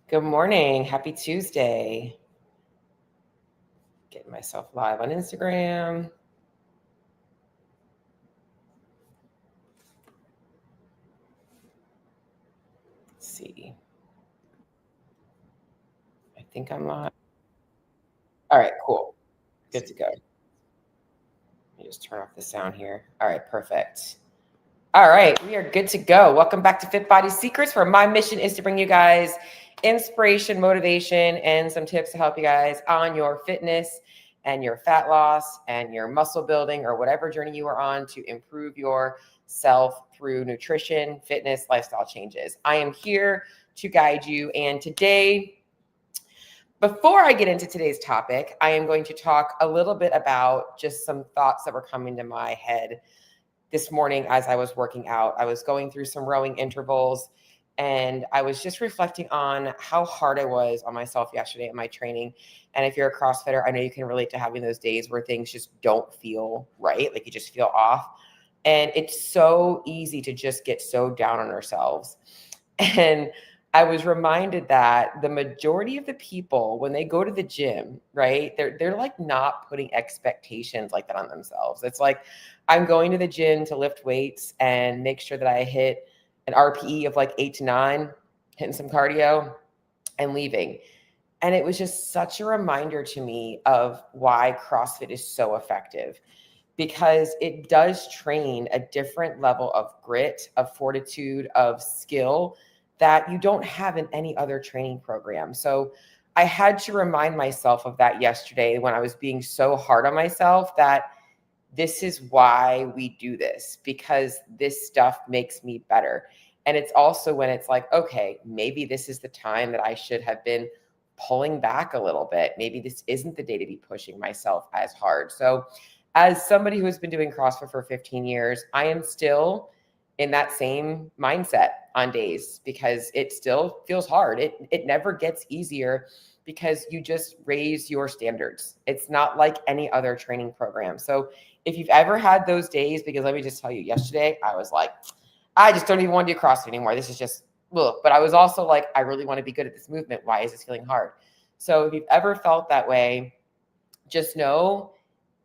Good morning. Happy Tuesday. Getting myself live on Instagram. Let's see. I think I'm live. All right, cool. Good to go. Let me just turn off the sound here. All right, perfect. All right, we are good to go. Welcome back to Fit Body Secrets, where my mission is to bring you guys inspiration, motivation, and some tips to help you guys on your fitness and your fat loss and your muscle building or whatever journey you are on to improve yourself through nutrition, fitness, lifestyle changes. I am here to guide you. And today, before I get into today's topic, I am going to talk a little bit about just some thoughts that were coming to my head this morning as I was working out. I was going through some rowing intervals and I was just reflecting on how hard I was on myself yesterday in my training. And if you're a CrossFitter, I know you can relate to having those days where things just don't feel right, like you just feel off. And it's so easy to just get so down on ourselves. And I was reminded that the majority of the people, when they go to the gym, right, they're like not putting expectations like that on themselves. It's like, I'm going to the gym to lift weights and make sure that I hit an RPE of like 8 to 9, hitting some cardio and leaving. And it was just such a reminder to me of why CrossFit is so effective, because it does train a different level of grit, of fortitude, of skill that you don't have in any other training program. So I had to remind myself of that yesterday when I was being so hard on myself, that this is why we do this, because this stuff makes me better. And it's also when it's like, okay, maybe this is the time that I should have been pulling back a little bit. Maybe this isn't the day to be pushing myself as hard. So as somebody who has been doing CrossFit for 15 years, I am still in that same mindset on days because it still feels hard. It never gets easier because you just raise your standards. It's not like any other training program. So if you've ever had those days, because let me just tell you, yesterday I was like, I just don't even want to do CrossFit anymore. This is just, ugh. But I was also like, I really want to be good at this movement. Why is this feeling hard? So if you've ever felt that way, just know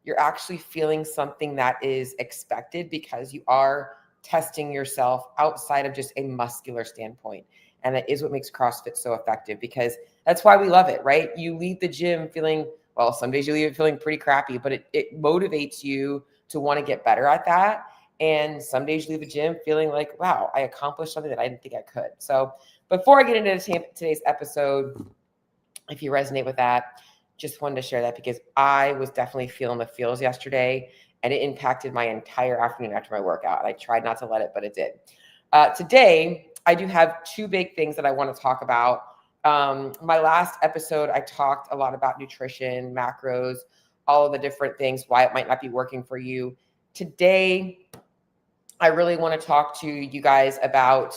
you're actually feeling something that is expected, because you are testing yourself outside of just a muscular standpoint. And that is what makes CrossFit so effective, because that's why we love it, right? You leave the gym feeling, well, some days you leave it feeling pretty crappy, but it motivates you to want to get better at that. And some days you leave the gym feeling like, wow, I accomplished something that I didn't think I could. So before I get into today's episode, if you resonate with that, just wanted to share that because I was definitely feeling the feels yesterday, and it impacted my entire afternoon after my workout. I tried not to let it, but it did. Today, I do have two big things that I want to talk about. My last episode, I talked a lot about nutrition, macros, all of the different things, why it might not be working for you. Today, I really want to talk to you guys about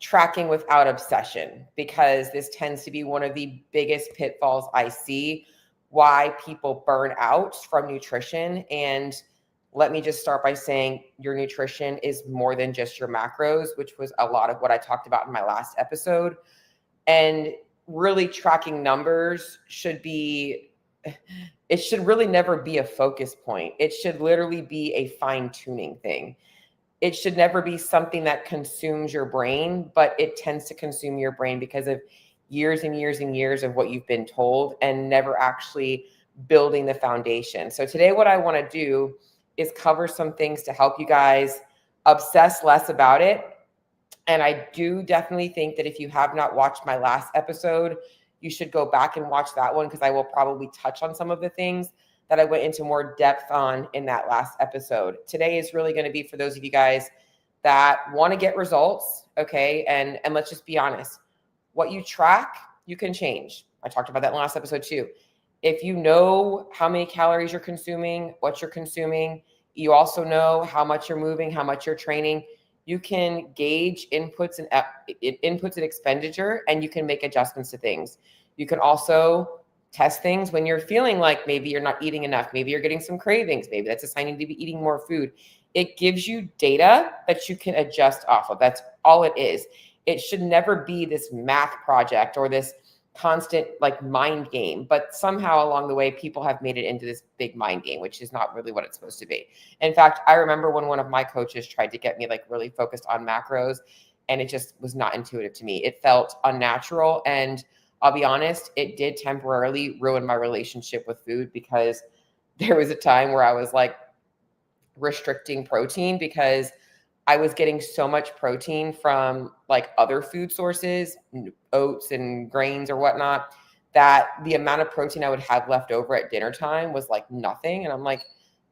tracking without obsession, because this tends to be one of the biggest pitfalls I see, why people burn out from nutrition. And let me just start by saying your nutrition is more than just your macros, which was a lot of what I talked about in my last episode. And really tracking numbers should really never be a focus point. It should literally be a fine-tuning thing. It should never be something that consumes your brain, but it tends to consume your brain because of years and years and years of what you've been told and never actually building the foundation. So today, what I want to do is cover some things to help you guys obsess less about it. And I do definitely think that if you have not watched my last episode, you should go back and watch that one, because I will probably touch on some of the things that I went into more depth on in that last episode. Today is really going to be for those of you guys that want to get results, okay? And let's just be honest. What you track, you can change. I talked about that in the last episode too. If you know how many calories you're consuming, what you're consuming, you also know how much you're moving, how much you're training, you can gauge inputs and expenditure, and you can make adjustments to things. You can also test things when you're feeling like maybe you're not eating enough. Maybe you're getting some cravings. Maybe that's a sign you need to be eating more food. It gives you data that you can adjust off of. That's all it is. it should never be this math project or this constant like mind game, but somehow along the way, people have made it into this big mind game, which is not really what it's supposed to be. In fact, I remember when one of my coaches tried to get me like really focused on macros, and it just was not intuitive to me. It felt unnatural. And I'll be honest, it did temporarily ruin my relationship with food, because there was a time where I was like restricting protein because I was getting so much protein from like other food sources, oats and grains or whatnot, that the amount of protein I would have left over at dinner time was like nothing. And I'm like,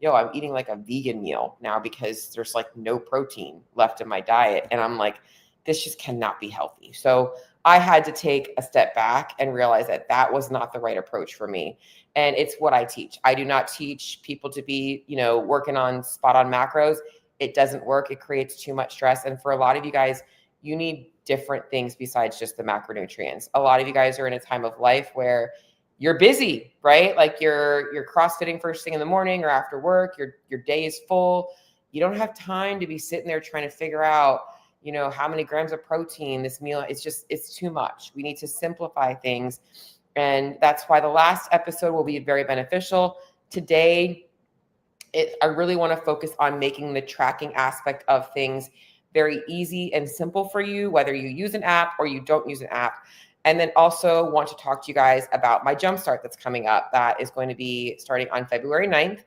yo, I'm eating like a vegan meal now because there's like no protein left in my diet. And I'm like, this just cannot be healthy. So I had to take a step back and realize that that was not the right approach for me. And it's what I teach. I do not teach people to be, working on spot on macros. It doesn't work. It creates too much stress. And for a lot of you guys, you need different things besides just the macronutrients. A lot of you guys are in a time of life where you're busy, right? Like you're CrossFitting first thing in the morning or after work, your day is full. You don't have time to be sitting there trying to figure out, how many grams of protein this meal, it's too much. We need to simplify things. And that's why the last episode will be very beneficial. Today, I really want to focus on making the tracking aspect of things very easy and simple for you, whether you use an app or you don't use an app. And then also want to talk to you guys about my Jumpstart that's coming up. That is going to be starting on February 9th.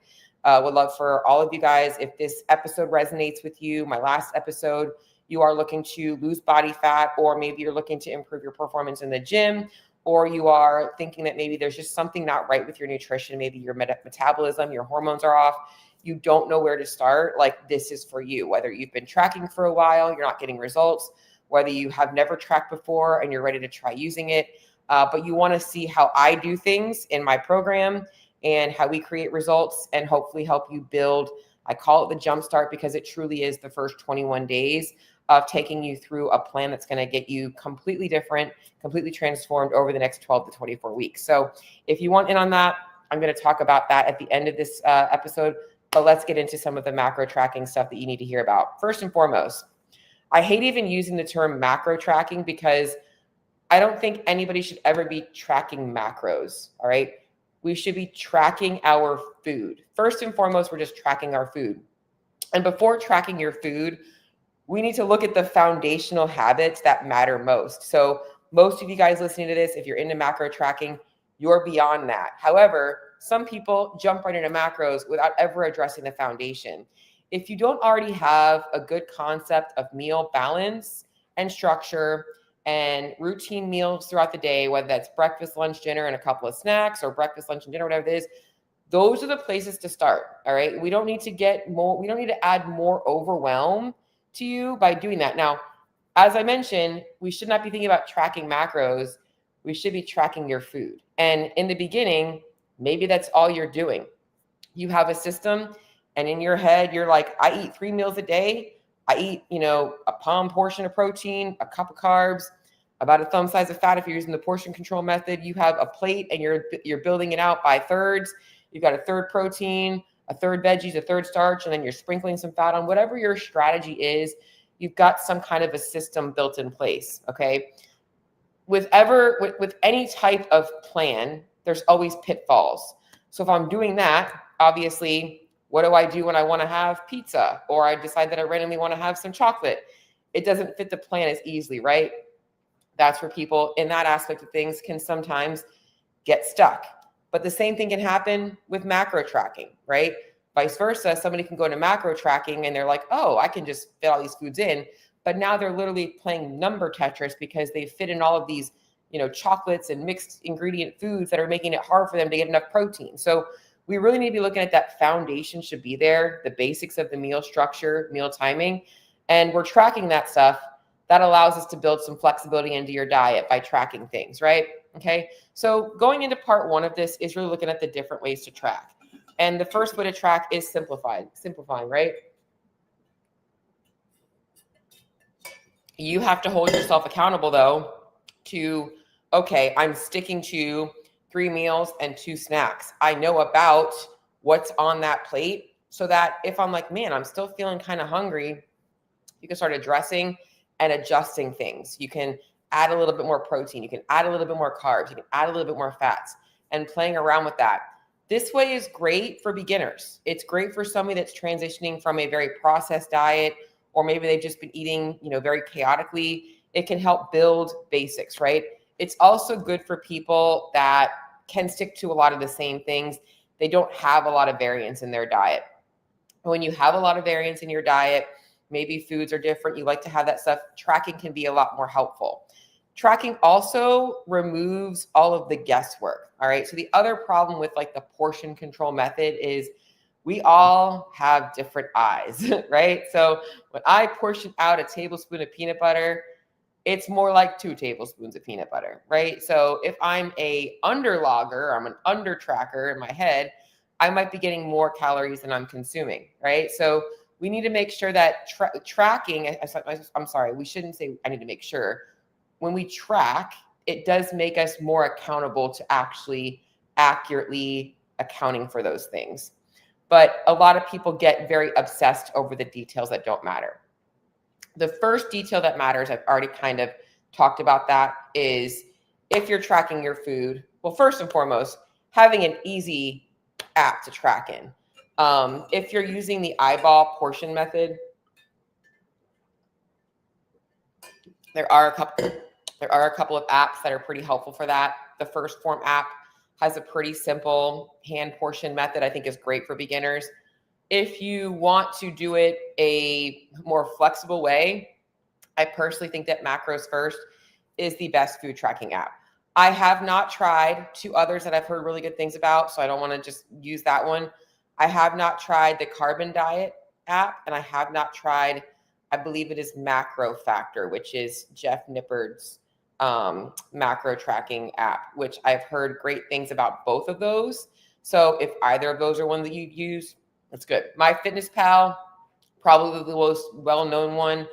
Would love for all of you guys, if this episode resonates with you, my last episode, you are looking to lose body fat, or maybe you're looking to improve your performance in the gym, or you are thinking that maybe there's just something not right with your nutrition. Maybe your metabolism, your hormones are off. You don't know where to start. Like, this is for you. Whether you've been tracking for a while, you're not getting results, whether you have never tracked before and you're ready to try using it, but you want to see how I do things in my program and how we create results and hopefully help you build. I call it the Jumpstart because it truly is the first 21 days of taking you through a plan that's going to get you completely different, completely transformed over the next 12 to 24 weeks. So if you want in on that, I'm going to talk about that at the end of this episode, but let's get into some of the macro tracking stuff that you need to hear about. First and foremost, I hate even using the term macro tracking because I don't think anybody should ever be tracking macros, all right? We should be tracking our food. First and foremost, we're just tracking our food. And before tracking your food, we need to look at the foundational habits that matter most. So most of you guys listening to this, if you're into macro tracking, you're beyond that. However, some people jump right into macros without ever addressing the foundation. If you don't already have a good concept of meal balance and structure and routine meals throughout the day, whether that's breakfast, lunch, dinner, and a couple of snacks, or breakfast, lunch, and dinner, whatever it is, those are the places to start. All right. We don't need to add more overwhelm to you by doing that. Now, as I mentioned, we should not be thinking about tracking macros. We should be tracking your food. And in the beginning, maybe that's all you're doing. You have a system, and in your head, you're like, I eat 3 meals a day. I eat, a palm portion of protein, a cup of carbs, about a thumb size of fat. If you're using the portion control method, you have a plate and you're building it out by thirds. You've got a third protein, a third veggies, a third starch, and then you're sprinkling some fat on. Whatever your strategy is, you've got some kind of a system built in place, okay? With any type of plan, there's always pitfalls. So if I'm doing that, obviously, what do I do when I want to have pizza, or I decide that I randomly want to have some chocolate? It doesn't fit the plan as easily, right? That's where people in that aspect of things can sometimes get stuck. But the same thing can happen with macro tracking, right? Vice versa. Somebody can go into macro tracking and they're like, oh, I can just fit all these foods in. But now they're literally playing number Tetris because they fit in all of these, chocolates and mixed ingredient foods that are making it hard for them to get enough protein. So we really need to be looking at that foundation should be there, the basics of the meal structure, meal timing, and we're tracking that stuff. That allows us to build some flexibility into your diet by tracking things, right? Okay. So going into part 1 of this is really looking at the different ways to track. And the first way to track is simplifying, right? You have to hold yourself accountable though to, okay, I'm sticking to 3 meals and 2 snacks. I know about what's on that plate so that if I'm like, man, I'm still feeling kind of hungry, you can start addressing and adjusting things. You can add a little bit more protein. You can add a little bit more carbs. You can add a little bit more fats and playing around with that. This way is great for beginners. It's great for somebody that's transitioning from a very processed diet, or maybe they've just been eating, very chaotically. It can help build basics, right? It's also good for people that can stick to a lot of the same things. They don't have a lot of variance in their diet. When you have a lot of variance in your diet, maybe foods are different, you like to have that stuff, tracking can be a lot more helpful. Tracking also removes all of the guesswork. All right. So the other problem with like the portion control method is we all have different eyes, right? So when I portion out a tablespoon of peanut butter, it's more like 2 tablespoons of peanut butter, right? So if I'm a underlogger, I'm an under tracker in my head, I might be getting more calories than I'm consuming, right? So we need to make sure that tracking, I'm sorry, we shouldn't say I need to make sure. When we track, it does make us more accountable to actually accurately accounting for those things. But a lot of people get very obsessed over the details that don't matter. The first detail that matters, I've already kind of talked about that, is if you're tracking your food, well, first and foremost, having an easy app to track in. If you're using the eyeball portion method, there are a couple of apps that are pretty helpful for that. The First Form app has a pretty simple hand portion method. I think is great for beginners. If you want to do it a more flexible way, I personally think that Macros First is the best food tracking app. I have not tried 2 others that I've heard really good things about, so I don't want to just use that one. I have not tried the Carbon Diet app, and I have not tried, I believe it is Macro Factor, which is Jeff Nippard's macro tracking app, which I've heard great things about both of those. So if either of those are one that you use, that's good. MyFitnessPal, probably the most well-known one,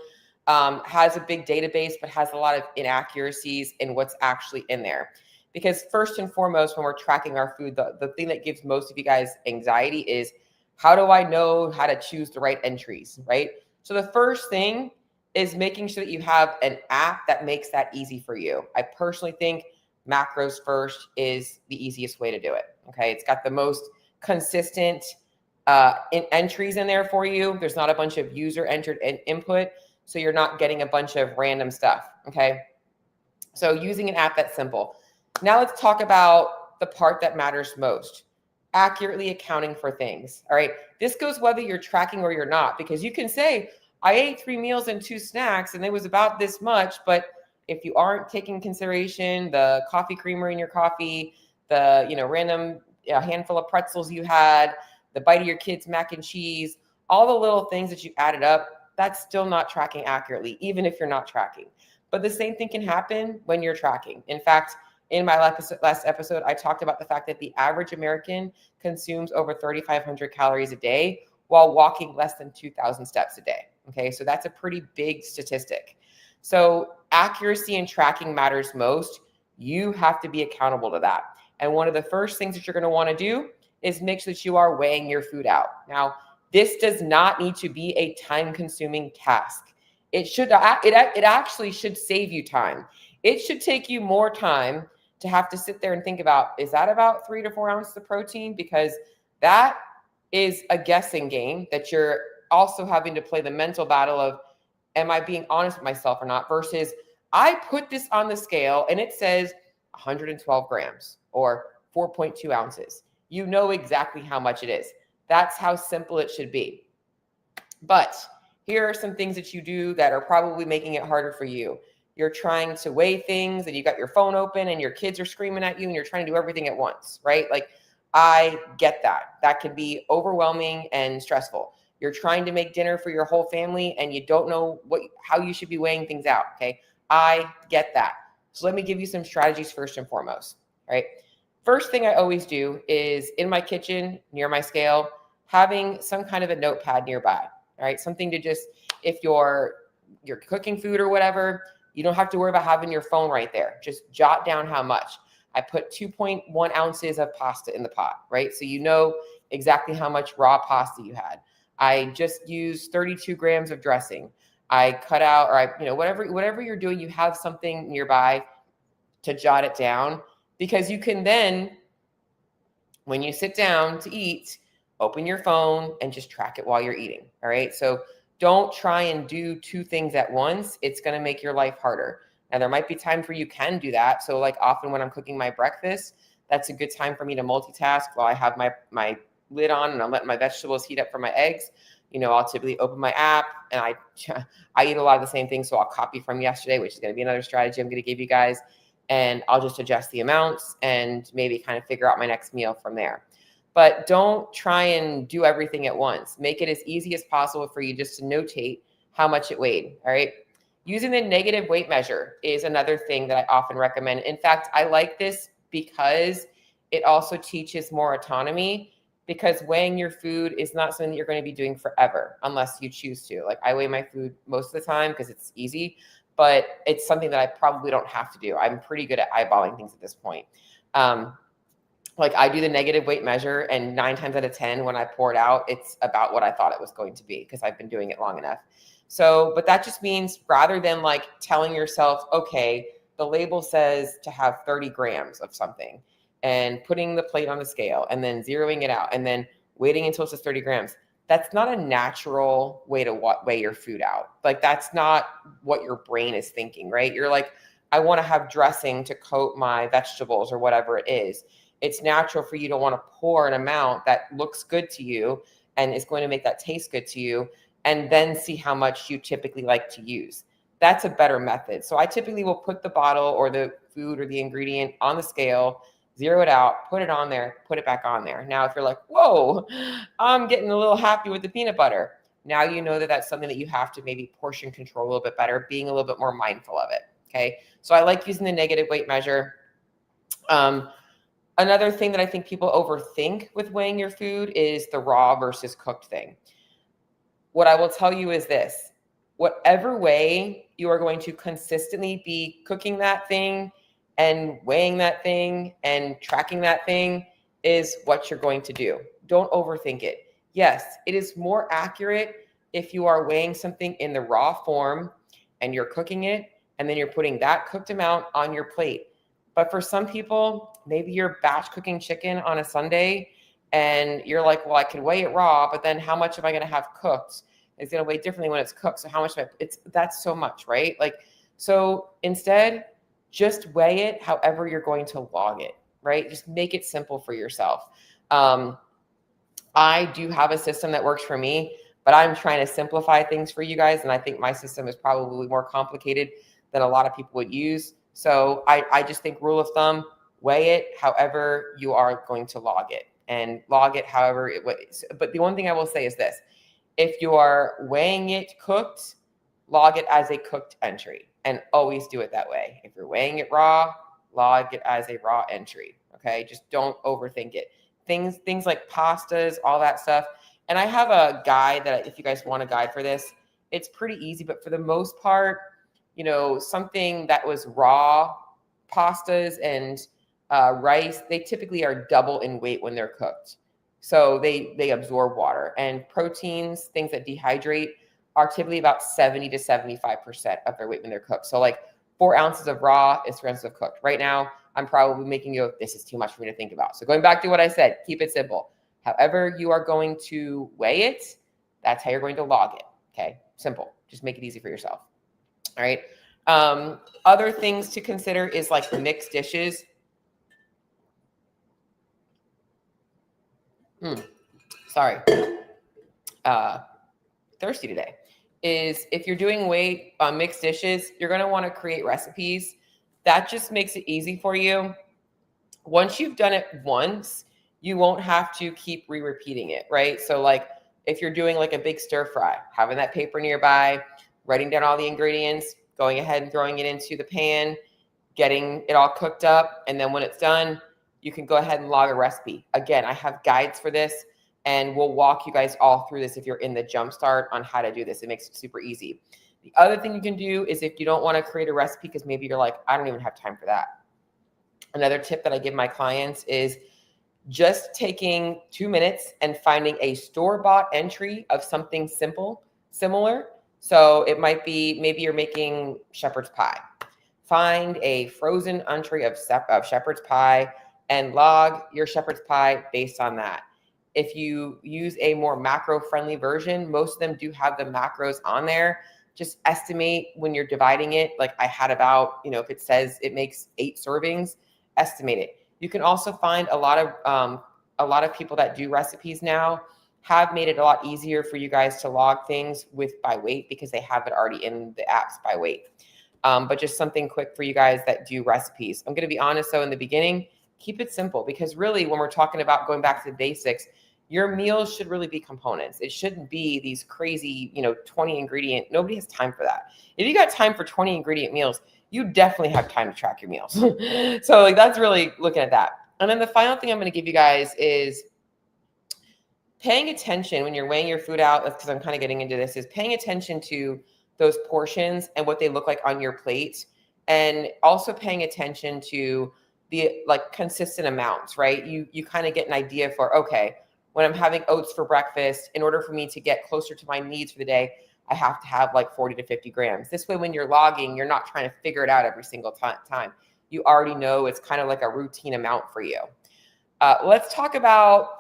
has a big database, but has a lot of inaccuracies in what's actually in there. Because first and foremost, when we're tracking our food, the thing that gives most of you guys anxiety is, how do I know how to choose the right entries, right? So the first thing is making sure that you have an app that makes that easy for you. I personally think Macros First is the easiest way to do it, okay? It's got the most consistent entries in there for you. There's not a bunch of user entered input, so you're not getting a bunch of random stuff, okay? So using an app that's simple. Now let's talk about the part that matters most, accurately accounting for things, all right? This goes whether you're tracking or you're not, because you can say, I ate 3 meals and 2 snacks and it was about this much, but if you aren't taking consideration the coffee creamer in your coffee, the random handful of pretzels you had, the bite of your kid's mac and cheese, all the little things that you added up, that's still not tracking accurately, even if you're not tracking. But the same thing can happen when you're tracking. In fact, in my last episode, I talked about the fact that the average American consumes over 3,500 calories a day while walking less than 2,000 steps a day. Okay, so that's a pretty big statistic. So accuracy and tracking matters most. You have to be accountable to that. And one of the first things that you're going to want to do is make sure that you are weighing your food out. Now, this does not need to be a time-consuming task. It actually should save you time. It should take you more time to have to sit there and think about, is that about 3 to 4 ounces of protein? Because that is a guessing game that you're also having to play the mental battle of, am I being honest with myself or not? Versus, I put this on the scale and it says 112 grams or 4.2 ounces. You know exactly how much it is. That's how simple it should be. But here are some things that you do that are probably making it harder for you. You're trying to weigh things and you got your phone open and your kids are screaming at you and you're trying to do everything at once, right? Like, I get that. That can be overwhelming and stressful. You're trying to make dinner for your whole family and you don't know how you should be weighing things out, okay? I get that. So let me give you some strategies first and foremost, right? First thing I always do is in my kitchen, near my scale, having some kind of a notepad nearby, all right? Something to just, if you're cooking food or whatever, you don't have to worry about having your phone right there. Just jot down how much. I put 2.1 ounces of pasta in the pot, right? So you know exactly how much raw pasta you had. I just used 32 grams of dressing. I cut out, or whatever you're doing, you have something nearby to jot it down, because you can then, when you sit down to eat, open your phone and just track it while you're eating. All right. So don't try and do two things at once. It's going to make your life harder. Now, there might be times where you can do that. So like often when I'm cooking my breakfast, that's a good time for me to multitask while I have my lid on and I'm letting my vegetables heat up for my eggs. I'll typically open my app, and I eat a lot of the same things. So I'll copy from yesterday, which is going to be another strategy I'm going to give you guys. And I'll just adjust the amounts and maybe kind of figure out my next meal from there. But don't try and do everything at once. Make it as easy as possible for you just to notate how much it weighed. All right. Using the negative weight measure is another thing that I often recommend. In fact, I like this because it also teaches more autonomy, because weighing your food is not something that you're going to be doing forever unless you choose to. Like, I weigh my food most of the time because it's easy, but it's something that I probably don't have to do. I'm pretty good at eyeballing things at this point. Like, I do the negative weight measure, and 9 times out of 10, when I pour it out, it's about what I thought it was going to be, because I've been doing it long enough. So, but that just means, rather than like telling yourself, okay, the label says to have 30 grams of something, and putting the plate on the scale and then zeroing it out and then waiting until it says 30 grams. That's not a natural way to weigh your food out. Like, that's not what your brain is thinking, right? You're like, I want to have dressing to coat my vegetables or whatever it is. It's natural for you to want to pour an amount that looks good to you and is going to make that taste good to you, and then see how much you typically like to use. That's a better method. So I typically will put the bottle or the food or the ingredient on the scale, zero it out, put it on there, put it back on there. Now, if you're like, whoa, I'm getting a little happy with the peanut butter, now you know that that's something that you have to maybe portion control a little bit better, being a little bit more mindful of it. Okay. So I like using the negative weight measure. Another thing that I think people overthink with weighing your food is the raw versus cooked thing. What I will tell you is this: whatever way you are going to consistently be cooking that thing and weighing that thing and tracking that thing is what you're going to do. Don't overthink it. Yes, it is more accurate if you are weighing something in the raw form and you're cooking it, and then you're putting that cooked amount on your plate. But for some people, maybe you're batch cooking chicken on a Sunday and you're like, well, I can weigh it raw, but then how much am I going to have cooked? It's going to weigh differently when it's cooked. So how much that's so much, right? Like, so instead, just weigh it however you're going to log it, right? Just make it simple for yourself. I do have a system that works for me, but I'm trying to simplify things for you guys. And I think my system is probably more complicated than a lot of people would use. So I just think, rule of thumb, weigh it however you are going to log it, and log it however it weighs. But the one thing I will say is this: if you are weighing it cooked, log it as a cooked entry, and always do it that way. If you're weighing it raw, log it as a raw entry. Okay. Just don't overthink it. Things like pastas, all that stuff. And I have a guide that, if you guys want a guide for this, it's pretty easy, but for the most part, something that was raw, pastas and rice, they typically are double in weight when they're cooked. So they absorb water. And proteins, things that dehydrate, are typically about 70 to 75% of their weight when they're cooked. So like 4 ounces of raw is 3 ounces of cooked. Right now, I'm probably making you, this is too much for me to think about. So going back to what I said, keep it simple. However you are going to weigh it, that's how you're going to log it. Okay, simple. Just make it easy for yourself. All right. Other things to consider is like mixed dishes. Sorry. Thirsty today. Is if you're doing weight mixed dishes, you're going to want to create recipes. That just makes it easy for you. Once you've done it once, you won't have to keep re-repeating it, right? So like if you're doing like a big stir fry, having that paper nearby, writing down all the ingredients, going ahead and throwing it into the pan, getting it all cooked up. And then when it's done, you can go ahead and log a recipe. Again, I have guides for this, and we'll walk you guys all through this if you're in the jumpstart on how to do this. It makes it super easy. The other thing you can do is, if you don't want to create a recipe because maybe you're like, I don't even have time for that. Another tip that I give my clients is just taking 2 minutes and finding a store-bought entry of something simple, similar, So it might be, maybe you're making shepherd's pie. Find a frozen entree of shepherd's pie and log your shepherd's pie based on that. If you use a more macro-friendly version, most of them do have the macros on there. Just estimate when you're dividing it. Like I had about, if it says it makes 8 servings, estimate it. You can also find a lot of people that do recipes now have made it a lot easier for you guys to log things by weight because they have it already in the apps by weight. But just something quick for you guys that do recipes. I'm going to be honest though, in the beginning, keep it simple, because really when we're talking about going back to the basics, your meals should really be components. It shouldn't be these crazy, 20 ingredient. Nobody has time for that. If you got time for 20 ingredient meals, you definitely have time to track your meals. So like that's really looking at that. And then the final thing I'm going to give you guys is paying attention when you're weighing your food out, because I'm kind of getting into this, is paying attention to those portions and what they look like on your plate. And also paying attention to the consistent amounts, right? You kind of get an idea for, okay, when I'm having oats for breakfast, in order for me to get closer to my needs for the day, I have to have 40 to 50 grams. This way, when you're logging, you're not trying to figure it out every single time. You already know it's kind of like a routine amount for you. Let's talk about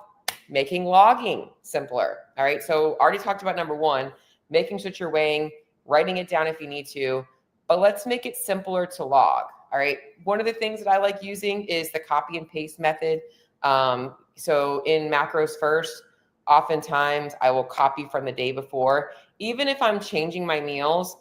making logging simpler. All right. So already talked about number 1, making sure that you're weighing, writing it down if you need to, but let's make it simpler to log. All right. One of the things that I like using is the copy and paste method. So in Macros First, oftentimes I will copy from the day before. Even if I'm changing my meals,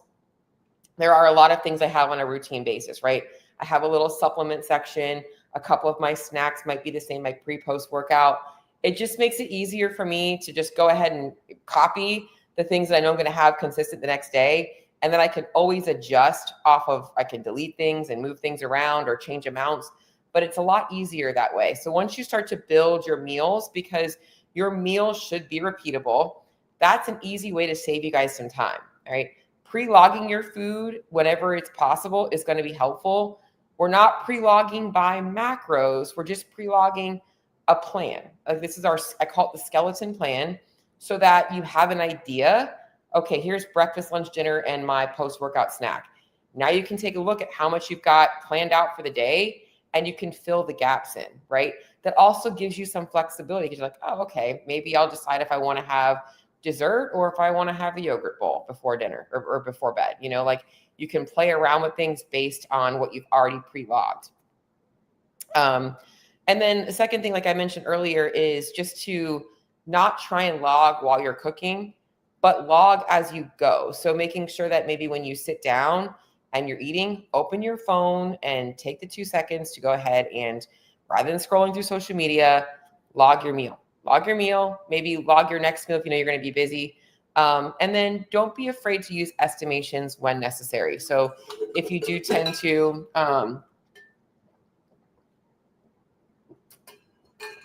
there are a lot of things I have on a routine basis, right? I have a little supplement section. A couple of my snacks might be the same, like pre-post workout. It just makes it easier for me to just go ahead and copy the things that I know I'm going to have consistent the next day. And then I can always adjust I can delete things and move things around or change amounts, but it's a lot easier that way. So once you start to build your meals, because your meals should be repeatable, that's an easy way to save you guys some time. All right. Pre-logging your food whenever it's possible is going to be helpful. We're not pre-logging by macros. We're just pre-logging a plan. This is I call it the skeleton plan, so that you have an idea. Okay, here's breakfast, lunch, dinner, and my post-workout snack. Now you can take a look at how much you've got planned out for the day, and you can fill the gaps in, right? That also gives you some flexibility, because you're like, oh, okay, maybe I'll decide if I want to have dessert or if I want to have a yogurt bowl before dinner or before bed. You can play around with things based on what you've already pre-logged. And then the second thing, like I mentioned earlier, is just to not try and log while you're cooking, but log as you go. So making sure that maybe when you sit down and you're eating, open your phone and take the 2 seconds to go ahead and, rather than scrolling through social media, log your meal. Log your meal, maybe log your next meal if you know you're going to be busy. And then don't be afraid to use estimations when necessary. So if you do tend to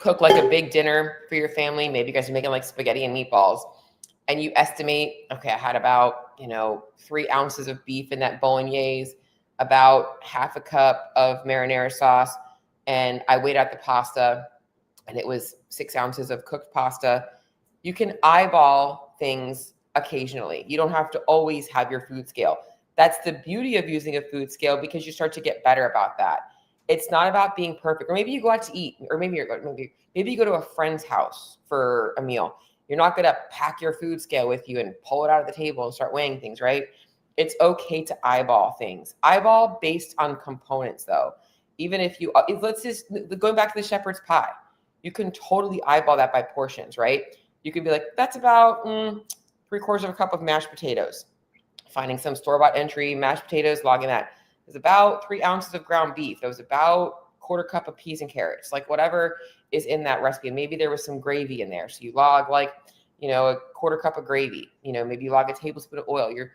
cook like a big dinner for your family, maybe you guys are making like spaghetti and meatballs, and you estimate, okay, I had about 3 ounces of beef in that bolognese, about half a cup of marinara sauce, and I weighed out the pasta and it was 6 ounces of cooked pasta. You can eyeball things occasionally. You don't have to always have your food scale. That's the beauty of using a food scale, because you start to get better about that. It's not about being perfect. Or maybe you go out to eat, or maybe you go to a friend's house for a meal. You're not going to pack your food scale with you and pull it out of the table and start weighing things, right? It's okay to eyeball things. Eyeball based on components, though. Even if let's just, going back to the shepherd's pie, you can totally eyeball that by portions, right? You could be like, that's about 3/4 of a cup of mashed potatoes. Finding some store-bought entry, mashed potatoes, logging that. There's about 3 ounces of ground beef. There was about 1/4 cup of peas and carrots, like whatever is in that recipe. And maybe there was some gravy in there. So you log a 1/4 cup of gravy. Maybe you log a tablespoon of oil. You're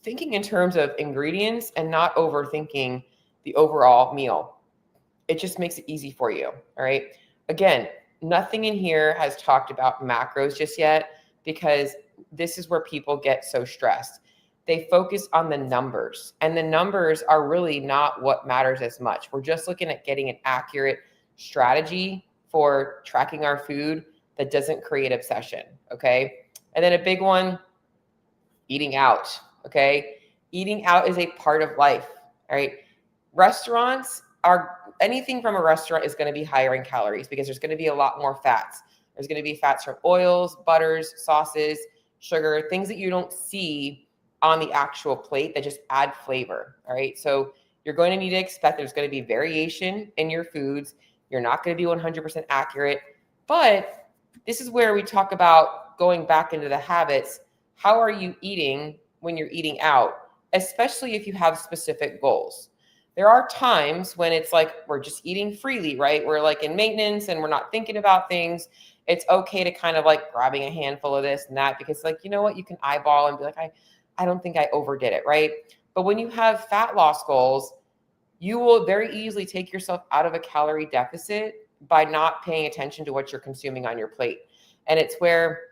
thinking in terms of ingredients and not overthinking the overall meal. It just makes it easy for you. All right. Again, nothing in here has talked about macros just yet, because this is where people get so stressed. They focus on the numbers, and the numbers are really not what matters as much. We're just looking at getting an accurate strategy for tracking our food that doesn't create obsession. Okay. And then a big one, eating out. Okay. Eating out is a part of life. All right. Restaurants are, anything from a restaurant is going to be higher in calories because there's going to be a lot more fats. There's going to be fats from oils, butters, sauces, sugar, things that you don't see on the actual plate that just add flavor. All right. So you're going to need to expect there's going to be variation in your foods. You're not going to be 100% accurate, but this is where we talk about going back into the habits. How are you eating when you're eating out, especially if you have specific goals? There are times when it's like we're just eating freely, right? We're like in maintenance and we're not thinking about things. It's okay to kind of like grabbing a handful of this and that because like, you know what, you can eyeball and be like, I don't think I overdid it, right? But when you have fat loss goals, you will very easily take yourself out of a calorie deficit by not paying attention to what you're consuming on your plate. And it's where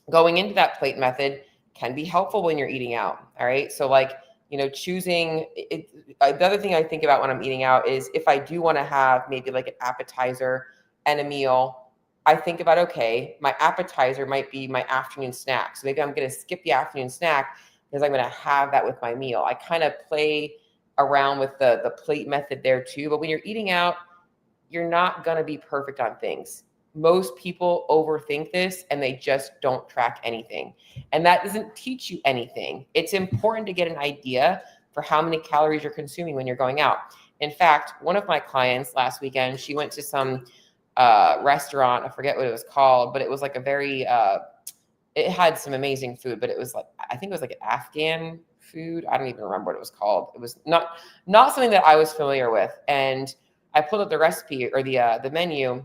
going into that plate method can be helpful when you're eating out. All right. So like, you know, choosing it. The other thing I think about when I'm eating out is if I do want to have maybe like an appetizer and a meal, I think about, okay, my appetizer might be my afternoon snack. So maybe I'm going to skip the afternoon snack because I'm going to have that with my meal. I kind of play around with the plate method there too. But when you're eating out, you're not going to be perfect on things. Most people overthink this and they just don't track anything. And that doesn't teach you anything. It's important to get an idea for how many calories you're consuming when you're going out. In fact, one of my clients last weekend, she went to some restaurant. I forget what it was called, but it was like a very, it had some amazing food, but it was like, I think it was like an Afghan food. I don't even remember what it was called. It was not something that I was familiar with. And I pulled up the recipe or the menu,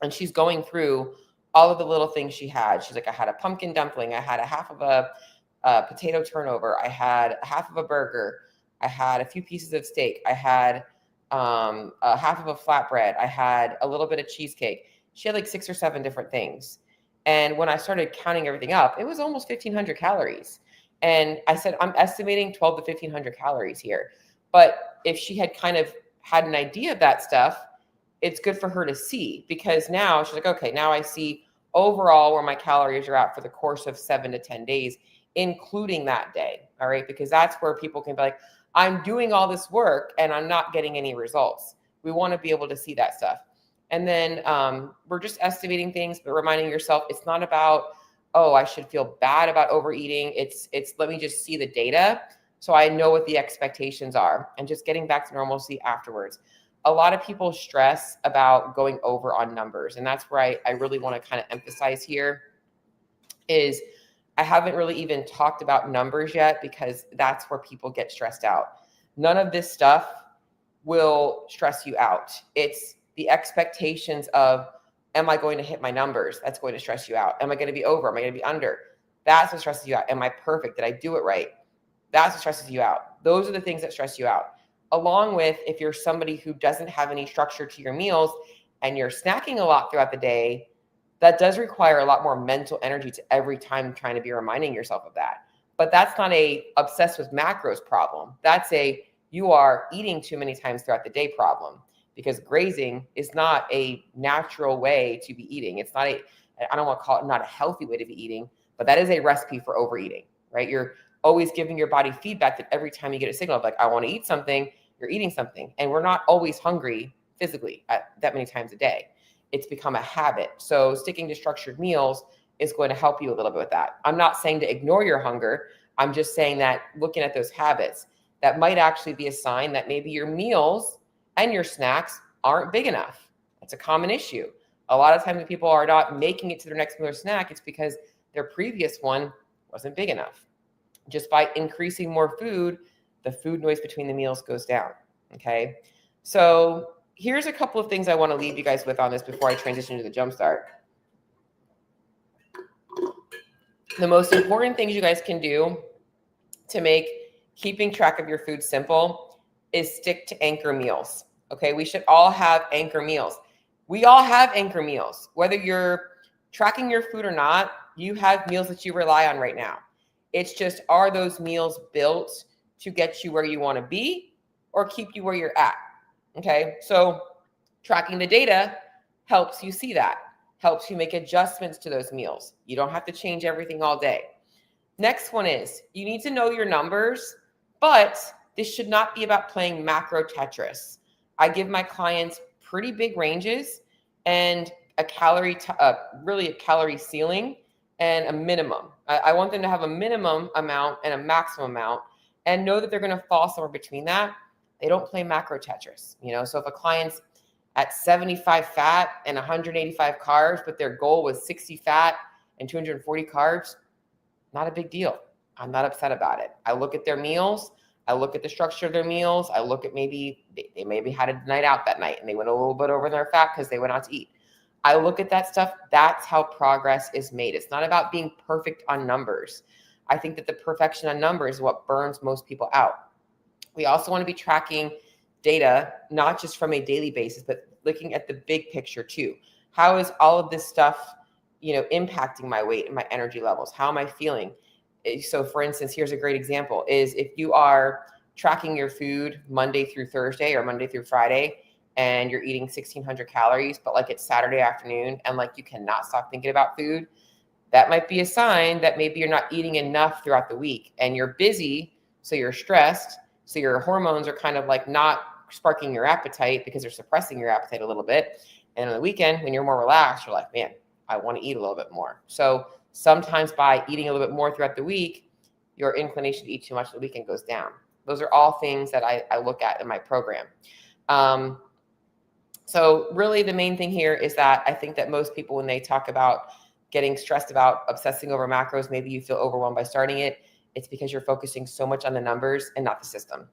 and she's going through all of the little things she had. She's like, I had a pumpkin dumpling. I had a half of a potato turnover. I had a half of a burger. I had a few pieces of steak. I had a half of a flatbread. I had a little bit of cheesecake. She had like 6 or 7 different things. And when I started counting everything up, it was almost 1,500 calories. And I said, I'm estimating 12 to 1,500 calories here. But if she had kind of had an idea of that stuff, it's good for her to see, because now she's like, okay, now I see overall where my calories are at for the course of 7 to 10 days, including that day. All right. Because that's where people can be like, I'm doing all this work and I'm not getting any results. We want to be able to see that stuff. And then we're just estimating things, but reminding yourself, it's not about, oh, I should feel bad about overeating. It's let me just see the data so I know what the expectations are, and just getting back to normalcy afterwards. A lot of people stress about going over on numbers. And that's where I really want to kind of emphasize here is I haven't really even talked about numbers yet, because that's where people get stressed out. None of this stuff will stress you out. It's the expectations of, am I going to hit my numbers? That's going to stress you out. Am I going to be over? Am I going to be under? That's what stresses you out. Am I perfect? Did I do it right? That's what stresses you out. Those are the things that stress you out. Along with, if you're somebody who doesn't have any structure to your meals and you're snacking a lot throughout the day, that does require a lot more mental energy to every time trying to be reminding yourself of that. But that's not a obsessed with macros problem. That's a, you are eating too many times throughout the day problem, because grazing is not a natural way to be eating. It's not a, I don't want to call it not a healthy way to be eating, but that is a recipe for overeating, right? You're always giving your body feedback that every time you get a signal of like, I want to eat something, you're eating something. And we're not always hungry physically that many times a day. It's become a habit. So sticking to structured meals is going to help you a little bit with that. I'm not saying to ignore your hunger. I'm just saying that looking at those habits, that might actually be a sign that maybe your meals and your snacks aren't big enough. That's a common issue. A lot of times when people are not making it to their next meal or snack, it's because their previous one wasn't big enough. Just by increasing more food, the food noise between the meals goes down. Okay. So here's a couple of things I want to leave you guys with on this before I transition to the jumpstart. The most important things you guys can do to make keeping track of your food simple is stick to anchor meals. Okay. We should all have anchor meals. We all have anchor meals. Whether you're tracking your food or not, you have meals that you rely on right now. It's just, are those meals built to get you where you want to be or keep you where you're at? Okay. So tracking the data helps you see that, helps you make adjustments to those meals. You don't have to change everything all day. Next one is you need to know your numbers, but this should not be about playing macro Tetris. I give my clients pretty big ranges and a really a calorie ceiling and a minimum. I want them to have a minimum amount and a maximum amount and know that they're going to fall somewhere between that. They don't play macro Tetris, So if a client's at 75 fat and 185 carbs, but their goal was 60 fat and 240 carbs, not a big deal. I'm not upset about it. I look at their meals. I look at the structure of their meals. I look at maybe they maybe had a night out that night and they went a little bit over their fat because they went out to eat. I look at that stuff. That's how progress is made. It's not about being perfect on numbers. I think that the perfection on numbers is what burns most people out. We also want to be tracking data, not just from a daily basis, but looking at the big picture too. How is all of this stuff, impacting my weight and my energy levels? How am I feeling? So for instance, here's a great example is if you are tracking your food Monday through Thursday or Monday through Friday, and you're eating 1,600 calories, but like it's Saturday afternoon and like you cannot stop thinking about food, that might be a sign that maybe you're not eating enough throughout the week and you're busy. So you're stressed. So your hormones are kind of like not sparking your appetite because they're suppressing your appetite a little bit. And on the weekend, when you're more relaxed, you're like, man, I want to eat a little bit more. So sometimes by eating a little bit more throughout the week, your inclination to eat too much on the weekend goes down. Those are all things that I look at in my program. So really the main thing here is that I think that most people, when they talk about getting stressed about obsessing over macros, maybe you feel overwhelmed by starting it. It's because you're focusing so much on the numbers and not the system.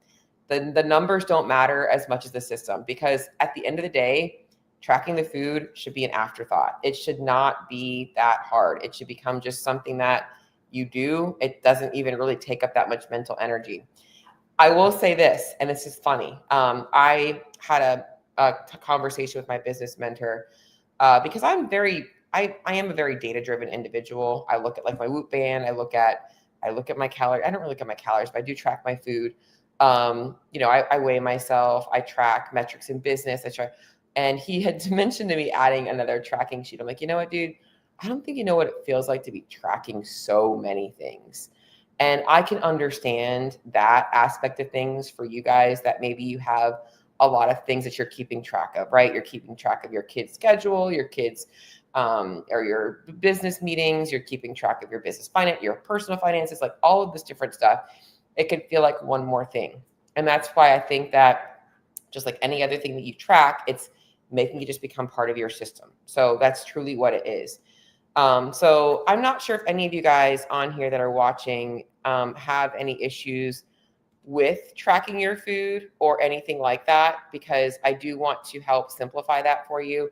The numbers don't matter as much as the system, because at the end of the day, tracking the food should be an afterthought. It should not be that hard. It should become just something that you do. It doesn't even really take up that much mental energy. I will say this, and this is funny. I had a conversation with my business mentor because I am a very data-driven individual. I look at like my Whoop band. I look at my calories. I don't really look at my calories, but I do track my food. I weigh myself. I track metrics in business. And he had mentioned to me adding another tracking sheet. I'm like, you know what, dude? I don't think you know what it feels like to be tracking so many things. And I can understand that aspect of things for you guys, that maybe you have a lot of things that you're keeping track of, right? You're keeping track of your kids' schedule, your kids' or your business meetings, you're keeping track of your business finance, your personal finances, like all of this different stuff. It could feel like one more thing. And that's why I think that just like any other thing that you track, it's making it just become part of your system. So that's truly what it is. So I'm not sure if any of you guys on here that are watching have any issues with tracking your food or anything like that, because I do want to help simplify that for you,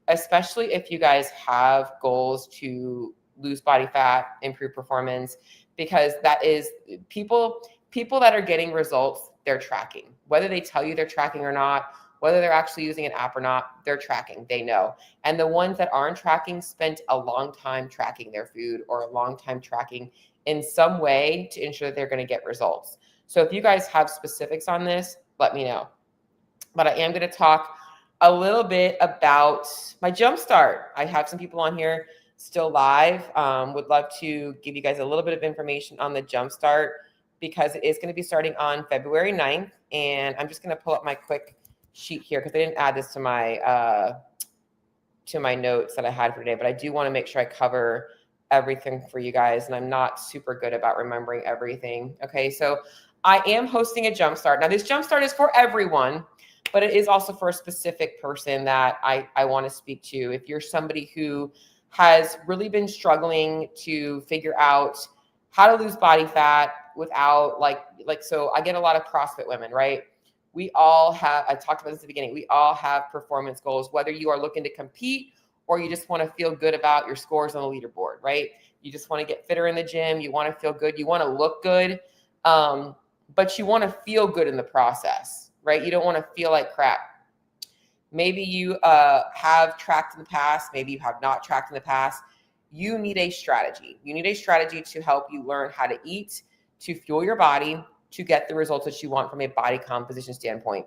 especially if you guys have goals to lose body fat, improve performance, because that is people that are getting results, they're tracking. Whether they tell you they're tracking or not, whether they're actually using an app or not, they're tracking, they know. And the ones that aren't tracking spent a long time tracking their food or a long time tracking in some way to ensure that they're going to get results. So if you guys have specifics on this, let me know. But I am going to talk a little bit about my Jumpstart. I have some people on here still live. Would love to give you guys a little bit of information on the Jumpstart, because it is going to be starting on February 9th. And I'm just going to pull up my quick sheet here because I didn't add this to my notes that I had for today, but I do want to make sure I cover everything for you guys. And I'm not super good about remembering everything. Okay, so I am hosting a Jumpstart. Now, this Jumpstart is for everyone, but it is also for a specific person that I want to speak to. If you're somebody who has really been struggling to figure out how to lose body fat without so I get a lot of CrossFit women, right? We all have, I talked about this at the beginning, we all have performance goals, whether you are looking to compete or you just want to feel good about your scores on the leaderboard, right? You just want to get fitter in the gym. You want to feel good. You want to look good. But you want to feel good in the process, right? You don't want to feel like crap. Maybe you have tracked in the past. Maybe you have not tracked in the past. You need a strategy. You need a strategy to help you learn how to eat, to fuel your body, to get the results that you want from a body composition standpoint.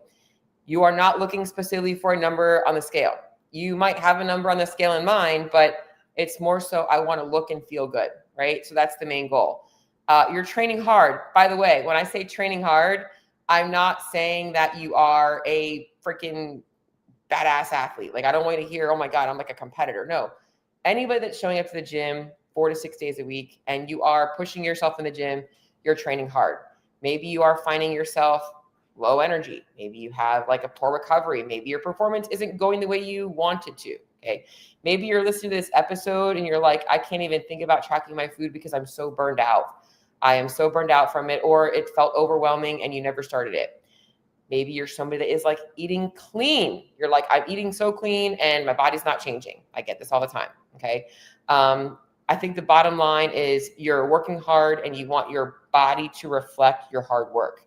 You are not looking specifically for a number on the scale. You might have a number on the scale in mind, but it's more so I want to look and feel good, right? So that's the main goal. You're training hard. By the way, when I say training hard, I'm not saying that you are a freaking badass athlete. Like, I don't want you to hear, oh my God, I'm like a competitor. No, anybody that's showing up to the gym 4 to 6 days a week and you are pushing yourself in the gym, you're training hard. Maybe you are finding yourself low energy. Maybe you have like a poor recovery. Maybe your performance isn't going the way you wanted to. Okay. Maybe you're listening to this episode and you're like, I can't even think about tracking my food because I'm so burned out. I am so burned out from it, or it felt overwhelming and you never started it. Maybe you're somebody that is like eating clean. You're like, I'm eating so clean and my body's not changing. I get this all the time. Okay. I think the bottom line is you're working hard and you want your body to reflect your hard work.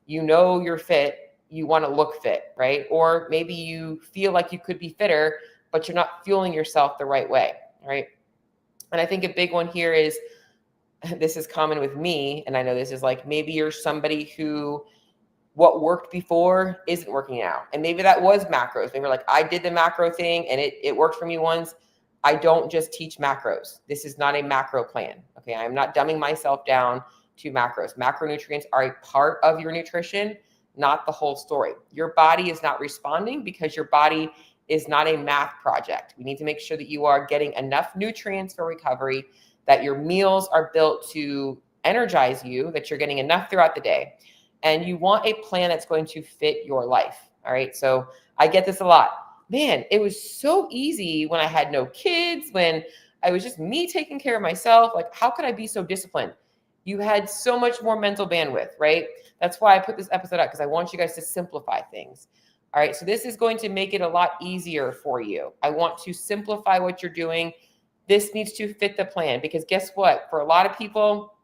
You know you're fit, you want to look fit, right? Or maybe you feel like you could be fitter, but you're not fueling yourself the right way, right? And I think a big one here is, this is common with me, and I know this is like, maybe you're somebody who what worked before isn't working out. And maybe that was macros. Maybe like, I did the macro thing and it worked for me once. I don't just teach macros. This is not a macro plan. Okay. I'm not dumbing myself down to macros. Macronutrients are a part of your nutrition, not the whole story. Your body is not responding because your body is not a math project. We need to make sure that you are getting enough nutrients for recovery, that your meals are built to energize you, that you're getting enough throughout the day. And you want a plan that's going to fit your life. All right. So I get this a lot. Man, it was so easy when I had no kids, when I was just me taking care of myself. Like, how could I be so disciplined? You had so much more mental bandwidth, right? That's why I put this episode out, because I want you guys to simplify things. All right. So this is going to make it a lot easier for you. I want to simplify what you're doing. This needs to fit the plan, because guess what? For a lot of people,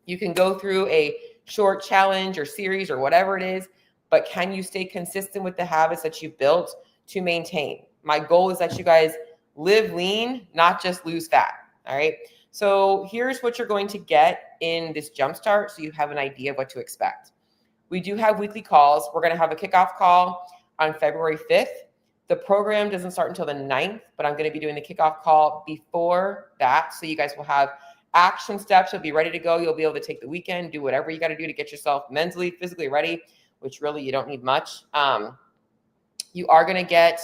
you can go through a short challenge or series or whatever it is, but can you stay consistent with the habits that you've built to maintain? My goal is that you guys live lean, not just lose fat. All right. So here's what you're going to get in this jumpstart, so you have an idea of what to expect. We do have weekly calls. We're going to have a kickoff call on February 5th. The program doesn't start until the 9th, but I'm going to be doing the kickoff call before that. So you guys will have action steps. You'll be ready to go. You'll be able to take the weekend, do whatever you got to do to get yourself mentally, physically ready, which really you don't need much. You are going to get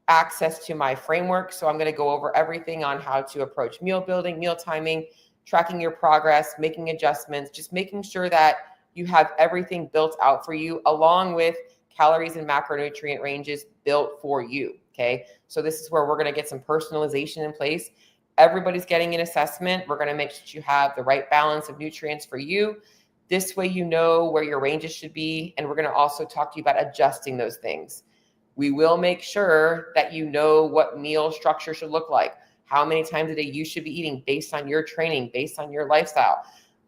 access to my framework. So I'm going to go over everything on how to approach meal building, meal timing, tracking your progress, making adjustments, just making sure that you have everything built out for you, along with calories and macronutrient ranges built for you. Okay. So this is where we're going to get some personalization in place. Everybody's getting an assessment. We're going to make sure that you have the right balance of nutrients for you. This way, you know where your ranges should be. And we're going to also talk to you about adjusting those things. We will make sure that you know what meal structure should look like, how many times a day you should be eating based on your training, based on your lifestyle,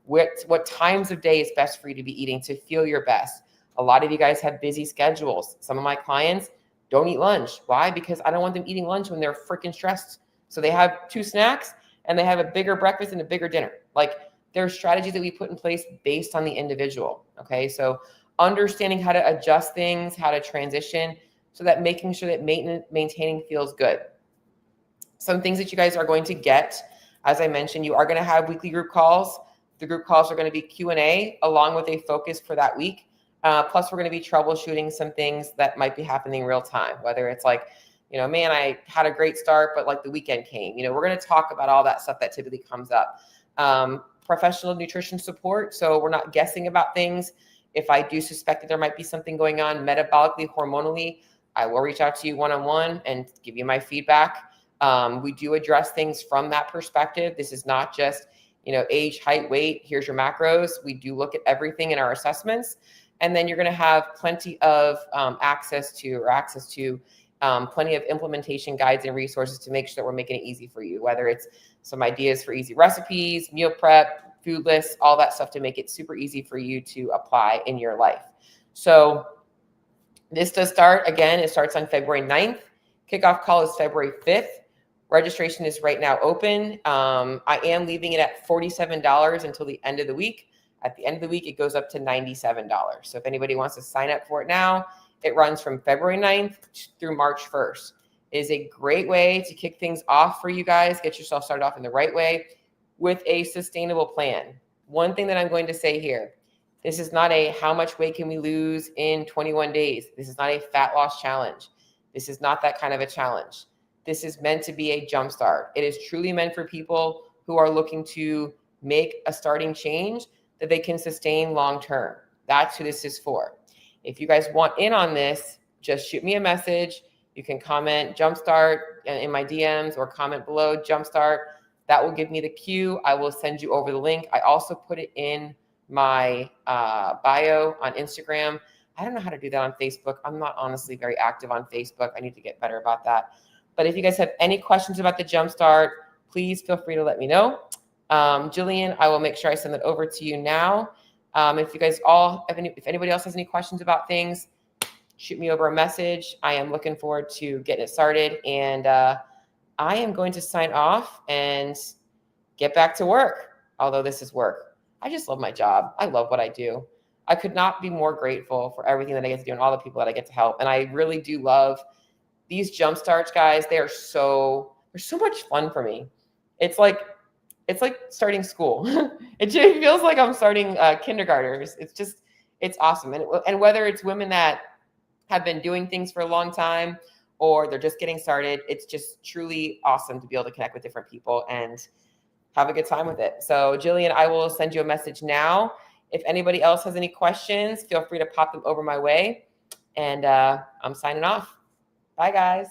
what times of day is best for you to be eating to feel your best. A lot of you guys have busy schedules. Some of my clients don't eat lunch. Why? Because I don't want them eating lunch when they're freaking stressed. So they have 2 snacks and they have a bigger breakfast and a bigger dinner. Like, there are strategies that we put in place based on the individual. Okay. So understanding how to adjust things, how to transition, so that making sure that maintaining feels good. Some things that you guys are going to get, as I mentioned, you are going to have weekly group calls. The group calls are going to be Q&A along with a focus for that week. Plus, we're going to be troubleshooting some things that might be happening real time, whether it's like, man, I had a great start, but like the weekend came. We're going to talk about all that stuff that typically comes up. Professional nutrition support. So we're not guessing about things. If I do suspect that there might be something going on metabolically, hormonally, I will reach out to you one-on-one and give you my feedback. We do address things from that perspective. This is not just, age, height, weight, here's your macros. We do look at everything in our assessments. And then you're going to have plenty of access to plenty of implementation guides and resources to make sure that we're making it easy for you, whether it's some ideas for easy recipes, meal prep, food lists, all that stuff to make it super easy for you to apply in your life. So this does start, again, it starts on February 9th. Kickoff call is February 5th. Registration is right now open. I am leaving it at $47 until the end of the week. At the end of the week, it goes up to $97. So if anybody wants to sign up for it now, it runs from February 9th through March 1st. It is a great way to kick things off for you guys, get yourself started off in the right way with a sustainable plan. one thing that I'm going to say here, this is not a how much weight can we lose in 21 days. This is not a fat loss challenge. This is not that kind of a challenge. This is meant to be a jumpstart. It is truly meant for people who are looking to make a starting change that they can sustain long-term. That's who this is for. If you guys want in on this, just shoot me a message. You can comment jumpstart in my DMs or comment below jumpstart. That will give me the cue. I will send you over the link. I also put it in my bio on Instagram. I don't know how to do that on Facebook. I'm not honestly very active on Facebook. I need to get better about that. But if you guys have any questions about the jumpstart, please feel free to let me know. Jillian, I will make sure I send that over to you now. If you guys all, if anybody else has any questions about things, shoot me over a message. I am looking forward to getting it started. And I am going to sign off and get back to work. Although this is work. I just love my job. I love what I do. I could not be more grateful for everything that I get to do and all the people that I get to help. And I really do love these jump starts, guys. They're so much fun for me. It's like starting school. It feels like I'm starting kindergartners. It's awesome. And whether it's women that have been doing things for a long time or they're just getting started, it's just truly awesome to be able to connect with different people and have a good time with it. So Jillian, I will send you a message now. If anybody else has any questions, feel free to pop them over my way. And I'm signing off. Bye, guys.